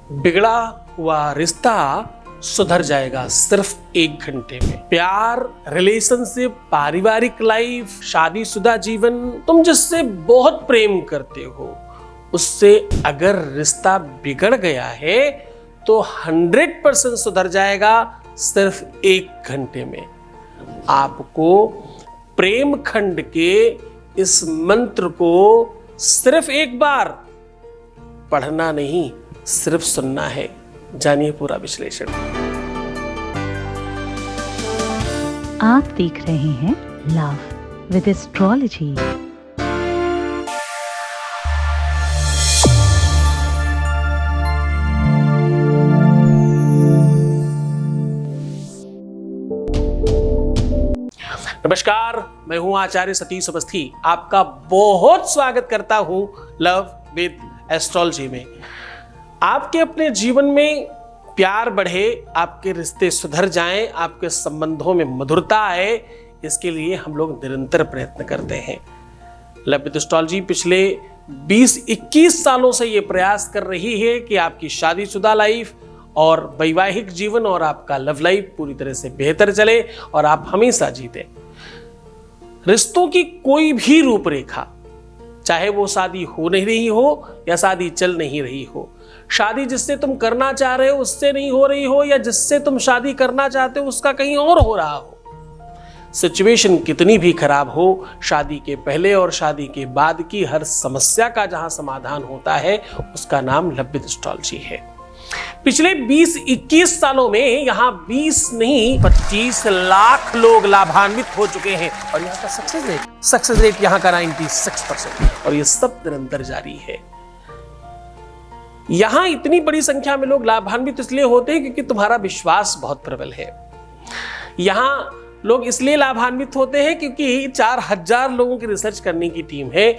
बिगड़ा हुआ रिश्ता सुधर जाएगा सिर्फ 1 घंटे में। प्यार, रिलेशनशिप, पारिवारिक लाइफ, शादीशुदा जीवन, तुम जिससे बहुत प्रेम करते हो उससे अगर रिश्ता बिगड़ गया है तो 100% सुधर जाएगा सिर्फ 1 घंटे में। आपको प्रेम खंड के इस मंत्र को सिर्फ एक बार पढ़ना नहीं, सिर्फ सुनना है। जानिए पूरा विश्लेषण। आप देख रहे हैं लव विद एस्ट्रोलॉजी। नमस्कार, मैं हूं आचार्य सतीश अवस्थी। आपका बहुत स्वागत करता हूं लव विद एस्ट्रोलॉजी में। आपके अपने जीवन में प्यार बढ़े, आपके रिश्ते सुधर जाएं, आपके संबंधों में मधुरता आए, इसके लिए हम लोग निरंतर प्रयत्न करते हैं। लव विद एस्ट्रोलॉजी पिछले 20-21 सालों से ये प्रयास कर रही है कि आपकी शादीशुदा लाइफ और वैवाहिक जीवन और आपका लव लाइफ पूरी तरह से बेहतर चले और आप हमेशा जीते। रिश्तों की कोई भी रूपरेखा, चाहे वो शादी हो नहीं रही हो या शादी चल नहीं रही हो, शादी जिससे तुम करना चाह रहे हो उससे नहीं हो रही हो या जिससे तुम शादी करना चाहते हो उसका कहीं और हो रहा हो, सिचुएशन कितनी भी खराब हो, शादी के पहले और शादी के बाद की हर समस्या का जहां समाधान होता है उसका नाम लव विद एस्ट्रोलॉजी है। पिछले 20-21 सालों में यहां 20 नहीं 25 लाख लोग लाभान्वित हो चुके हैं और यहां का सक्सेस रेट यहां का 96% और ये सब निरंतर जारी है। यहां इतनी बड़ी संख्या में लोग लाभान्वित इसलिए होते हैं क्योंकि तुम्हारा विश्वास बहुत प्रबल है। यहां लोग इसलिए लाभान्वित होते हैं क्योंकि 4000 लोगों की रिसर्च करने की टीम है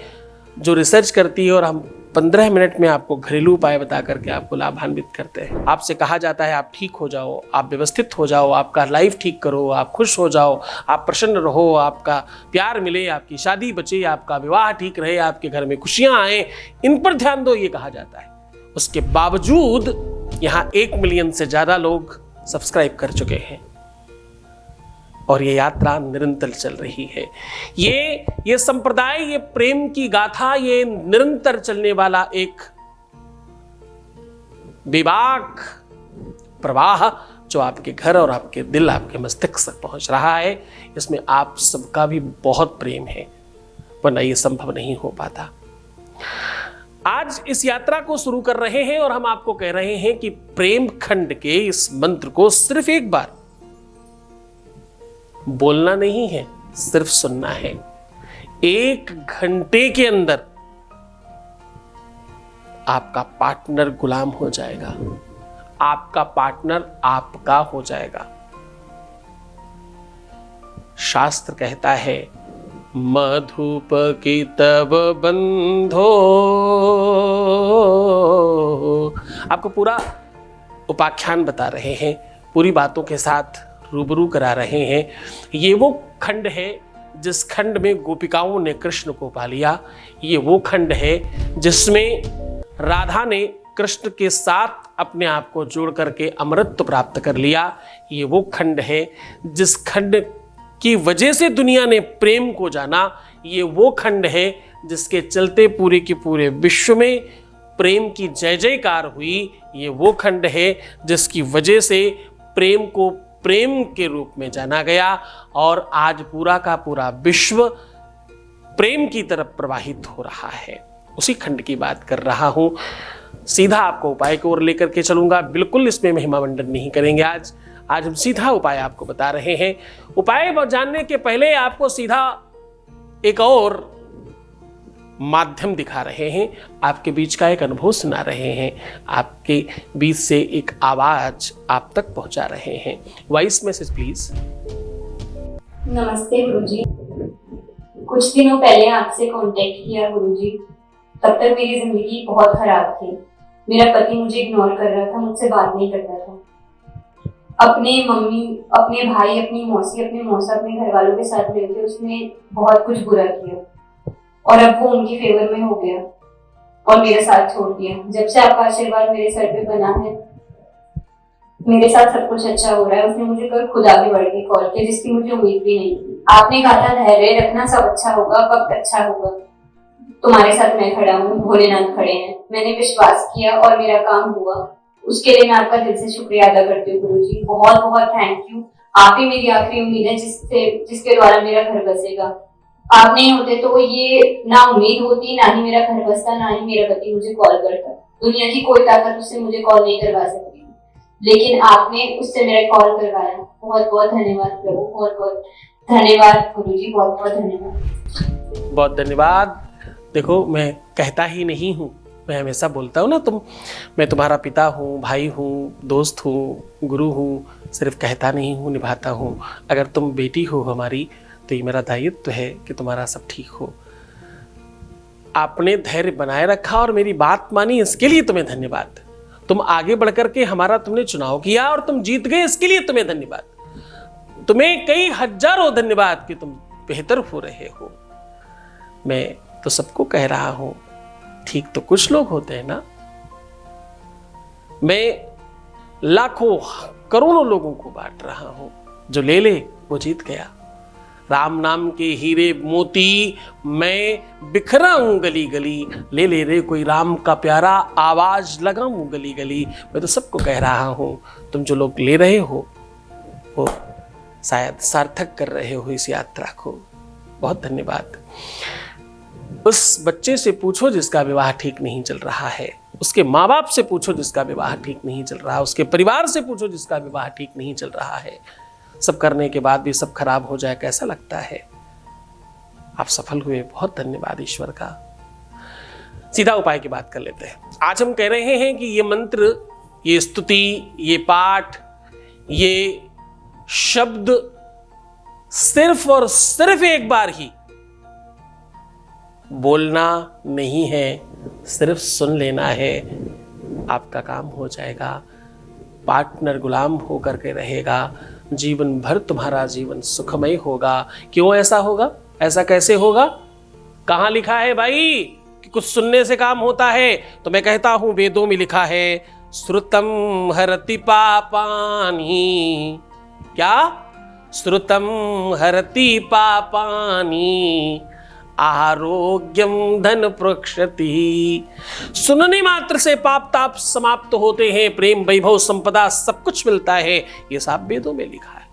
जो रिसर्च करती है और हम 15 मिनट में आपको घरेलू उपाय बता करके आपको लाभान्वित करते हैं। आपसे कहा जाता है आप ठीक हो जाओ, आप व्यवस्थित हो जाओ, आपका लाइफ ठीक करो, आप खुश हो जाओ, आप प्रसन्न रहो, आपका प्यार मिले, आपकी शादी बचे, आपका विवाह ठीक रहे, आपके घर में खुशियां आए, इन पर ध्यान दो, ये कहा जाता है। उसके बावजूद यहाँ 1 मिलियन से ज्यादा लोग सब्सक्राइब कर चुके हैं और ये यात्रा निरंतर चल रही है। ये संप्रदाय, ये प्रेम की गाथा, ये निरंतर चलने वाला एक बेबाक प्रवाह जो आपके घर और आपके दिल, आपके मस्तिष्क तक पहुंच रहा है, इसमें आप सबका भी बहुत प्रेम है, वरना ये संभव नहीं हो पाता। आज इस यात्रा को शुरू कर रहे हैं और हम आपको कह रहे हैं कि प्रेम खंड के इस मंत्र को सिर्फ एक बार बोलना नहीं है, सिर्फ सुनना है। 1 घंटे के अंदर आपका पार्टनर गुलाम हो जाएगा, आपका पार्टनर आपका हो जाएगा। शास्त्र कहता है मधुप की तब बंधो। आपको पूरा उपाख्यान बता रहे हैं, पूरी बातों के साथ रूबरू करा रहे हैं। ये वो खंड है जिस खंड में गोपिकाओं ने कृष्ण को पा लिया। ये वो खंड है जिसमें राधा ने कृष्ण के साथ अपने आप को जोड़ करके अमृत प्राप्त कर लिया। ये वो खंड है जिस खंड की वजह से दुनिया ने प्रेम को जाना। ये वो खंड है जिसके चलते पूरे के पूरे विश्व में प्रेम की जय जयकार हुई। ये वो खंड है जिसकी वजह से प्रेम को प्रेम के रूप में जाना गया और आज पूरा का पूरा विश्व प्रेम की तरफ प्रवाहित हो रहा है। उसी खंड की बात कर रहा हूं। सीधा आपको उपाय की ओर लेकर के चलूंगा, बिल्कुल इसमें महिमा मंडन नहीं करेंगे। आज हम सीधा उपाय आपको बता रहे हैं। उपाय जानने के पहले आपको सीधा एक और माध्यम दिखा रहे हैं, आपके बीच का एक अनुभव सुना रहे हैं, आपके बीच से एक आवाज आप तक पहुंचा रहे हैं। Voice message please. नमस्ते गुरुजी, कुछ दिनों पहले आपसे कांटेक्ट किया गुरुजी। तब तक मेरी जिंदगी बहुत खराब थी। मेरा पति मुझे इग्नोर कर रहा था, मुझसे बात नहीं करता था। अपने मम्मी, अपने भाई, अपनी मौसी, अपने मौसा, अपने घर वालों के साथ मिलकर उसने बहुत कुछ बुरा किया और अब वो उनकी फेवर में हो गया। और मेरा साथ छोड़ दिया। जब से आपका आशीर्वाद मेरे सर पे बना है, मेरे साथ सब कुछ अच्छा हो रहा है। उसने मुझे कल खुद आगे बढ़ के कॉल किया, जिसकी मुझे उम्मीद भी नहीं थी। आपने कहा था धैर्य रखना, सब अच्छा होगा, वक्त अच्छा होगा। तुम्हारे साथ मैं खड़ा हूँ, भोलेनाथ खड़े हैं। मैंने विश्वास किया और मेरा काम हुआ। उसके लिए मैं आपका दिल से शुक्रिया अदा करती हूँ गुरुजी। बहुत बहुत थैंक यू। आप ही मेरी आखिरी उम्मीद है जिसके द्वारा मेरा घर बसेगा। आप नहीं होते तो ये ना उम्मीद होती, ना ही मेरा घर बसता, ना ही मेरा पति मुझे कॉल करता। दुनिया की कोई ताकत उससे मुझे कॉल नहीं करवा सकती, लेकिन आपने उससे मेरा कॉल करवाया। बहुत बहुत धन्यवाद प्रभु, बहुत बहुत धन्यवाद गुरुजी, बहुत बहुत धन्यवाद। बहुत धन्यवाद। देखो, मैं कहता ही नहीं हूँ, मैं हमेशा बोलता हूँ ना, मैं तुम्हारा पिता हूँ, भाई हूँ, दोस्त हूँ, गुरु हूँ। सिर्फ कहता नहीं हूँ, निभाता हूँ। अगर तुम बेटी हो हमारी, तो ये मेरा दायित्व है कि तुम्हारा सब ठीक हो। आपने धैर्य बनाए रखा और मेरी बात मानी, इसके लिए तुम्हें धन्यवाद। तुम आगे बढ़कर के हमारा तुमने चुनाव किया और तुम जीत गए, इसके लिए तुम्हें धन्यवाद। तुम्हें कई हजारों धन्यवाद कि तुम बेहतर हो रहे हो। मैं तो सबको कह रहा हूं, ठीक तो कुछ लोग होते हैं ना। मैं लाखों करोड़ों लोगों को बांट रहा हूं। जो ले ले वो जीत गया। राम नाम के हीरे मोती मैं बिखरा हूं गली गली, ले ले रे कोई राम का प्यारा, आवाज लगाऊं गली गली। मैं तो सबको कह रहा हूं, तुम जो लोग ले रहे हो वो शायद सार्थक कर रहे हो इस यात्रा को। बहुत धन्यवाद। उस बच्चे से पूछो जिसका विवाह ठीक नहीं चल रहा है, उसके माँ बाप से पूछो जिसका विवाह ठीक नहीं चल रहा है, उसके परिवार से पूछो जिसका विवाह ठीक नहीं चल रहा है। सब करने के बाद भी सब खराब हो जाए, कैसा लगता है? आप सफल हुए, बहुत धन्यवाद ईश्वर का। सीधा उपाय की बात कर लेते हैं। आज हम कह रहे हैं कि ये मंत्र, ये स्तुति, ये पाठ, ये शब्द सिर्फ और सिर्फ एक बार ही बोलना नहीं है, सिर्फ सुन लेना है। आपका काम हो जाएगा। पार्टनर गुलाम होकर के रहेगा। जीवन भर तुम्हारा जीवन सुखमय होगा। क्यों ऐसा होगा? ऐसा कैसे होगा? कहां लिखा है भाई कि कुछ सुनने से काम होता है? तो मैं कहता हूं, वेदों में लिखा है, श्रुतम हरति पापानि। क्या? श्रुतम हरति पापानि, आरोग्यम धन प्रक्षति। सुनने मात्र से पाप ताप समाप्त होते हैं, प्रेम वैभव संपदा सब कुछ मिलता है। ये सब वेदों में लिखा है।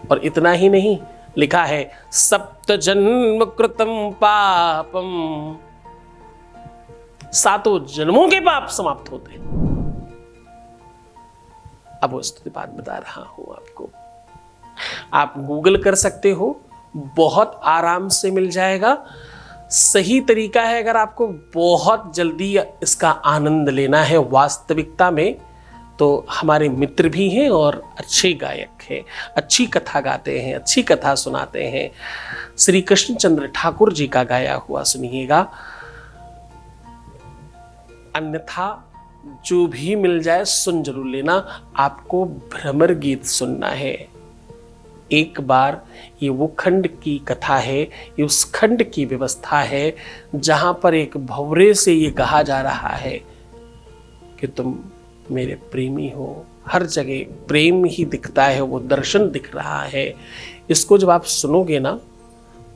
और इतना ही नहीं, लिखा है सप्त जन्म कृतम पापम, 7 जन्मों के पाप समाप्त होते हैं। अब वो स्तुति बात बता रहा हूं आपको। आप गूगल कर सकते हो, बहुत आराम से मिल जाएगा। सही तरीका है। अगर आपको बहुत जल्दी इसका आनंद लेना है वास्तविकता में, तो हमारे मित्र भी हैं और अच्छे गायक हैं, अच्छी कथा गाते हैं, अच्छी कथा सुनाते हैं। श्री कृष्णचंद्र ठाकुर जी का गाया हुआ सुनिएगा। अन्यथा जो भी मिल जाए सुन जरूर लेना। आपको भ्रमर गीत सुनना है। एक बार ये वो खंड की कथा है, ये उस खंड की व्यवस्था है जहां पर एक भंवरे से ये कहा जा रहा है कि तुम मेरे प्रेमी हो। हर जगह प्रेम ही दिखता है, वो दर्शन दिख रहा है। इसको जब आप सुनोगे ना,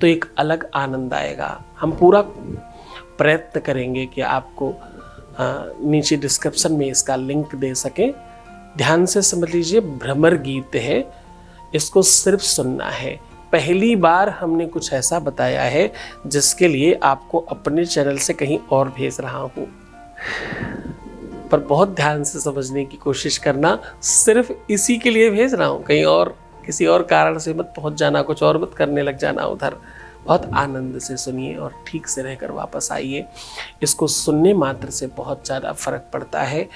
तो एक अलग आनंद आएगा। हम पूरा प्रयत्न करेंगे कि आपको नीचे डिस्क्रिप्शन में इसका लिंक दे सकें। ध्यान से समझ लीजिए, भ्रमर गीत है, इसको सिर्फ सुनना है। पहली बार हमने कुछ ऐसा बताया है जिसके लिए आपको अपने चैनल से कहीं और भेज रहा हूं, पर बहुत ध्यान से समझने की कोशिश करना। सिर्फ इसी के लिए भेज रहा हूं, कहीं और किसी और कारण से मत पहुंच जाना, कुछ और मत करने लग जाना उधर। बहुत आनंद से सुनिए और ठीक से रहकर वापस आइए। इसको सुनने मात्र से बहुत ज़्यादा फर्क पड़ता है।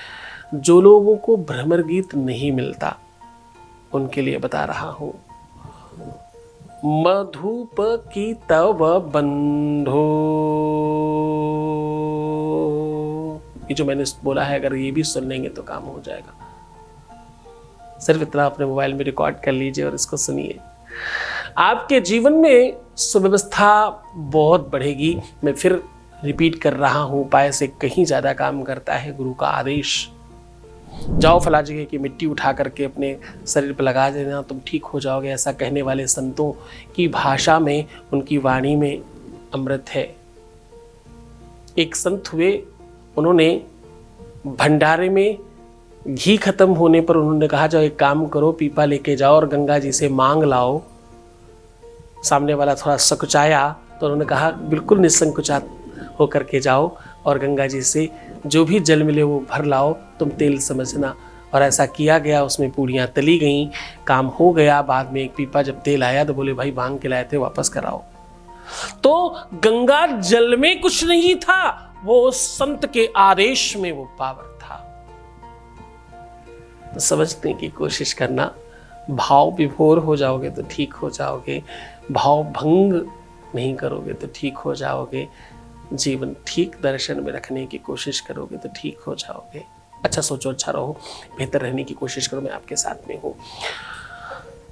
जो लोगों को भ्रमर गीत नहीं मिलता, उनके लिए बता रहा हूं। मधुप की तव बंधो, ये जो मैंने बोला है, अगर ये भी सुन लेंगे तो काम हो जाएगा। सिर्फ इतना अपने मोबाइल में रिकॉर्ड कर लीजिए और इसको सुनिए। आपके जीवन में सुव्यवस्था बहुत बढ़ेगी। मैं फिर रिपीट कर रहा हूं, उपाय से कहीं ज्यादा काम करता है गुरु का आदेश। जाओ फला जगह की मिट्टी उठा करके अपने शरीर पर लगा देना, तुम ठीक हो जाओगे। ऐसा कहने वाले संतों की भाषा में, उनकी वाणी में अमृत है। एक संत हुए, उन्होंने भंडारे में घी खत्म होने पर उन्होंने कहा, जाओ एक काम करो, पीपा लेके जाओ और गंगा जी से मांग लाओ। सामने वाला थोड़ा सकुचाया तो उन्होंने कहा, बिल्कुल निसंकोचा होकर के जाओ और गंगा जी से जो भी जल मिले वो भर लाओ, तुम तेल समझना। और ऐसा किया गया, उसमें पूड़ियाँ तली गईं, काम हो गया। बाद में एक पीपा जब तेल आया तो बोले, भाई मांग के लाए थे, वापस कराओ। तो गंगा जल में कुछ नहीं था, वो संत के आदेश में वो पावर था। तो समझने की कोशिश करना, भाव विभोर हो जाओगे तो ठीक हो जाओगे, भाव भंग नहीं करोगे तो ठीक हो जाओगे, जीवन ठीक दर्शन में रखने की कोशिश करोगे तो ठीक हो जाओगे। अच्छा सोचो, अच्छा रहो, बेहतर रहने की कोशिश करो, मैं आपके साथ में हूँ।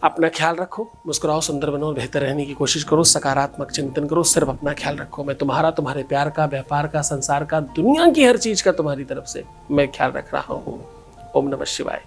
अपना ख्याल रखो, मुस्कुराओ, सुंदर बनो, बेहतर रहने की कोशिश करो, सकारात्मक चिंतन करो, सिर्फ अपना ख्याल रखो। मैं तुम्हारा, तुम्हारे प्यार का, व्यापार का, संसार का, दुनिया की हर चीज का तुम्हारी तरफ से मैं ख्याल रख रहा हूँ। ओम नमः शिवाय।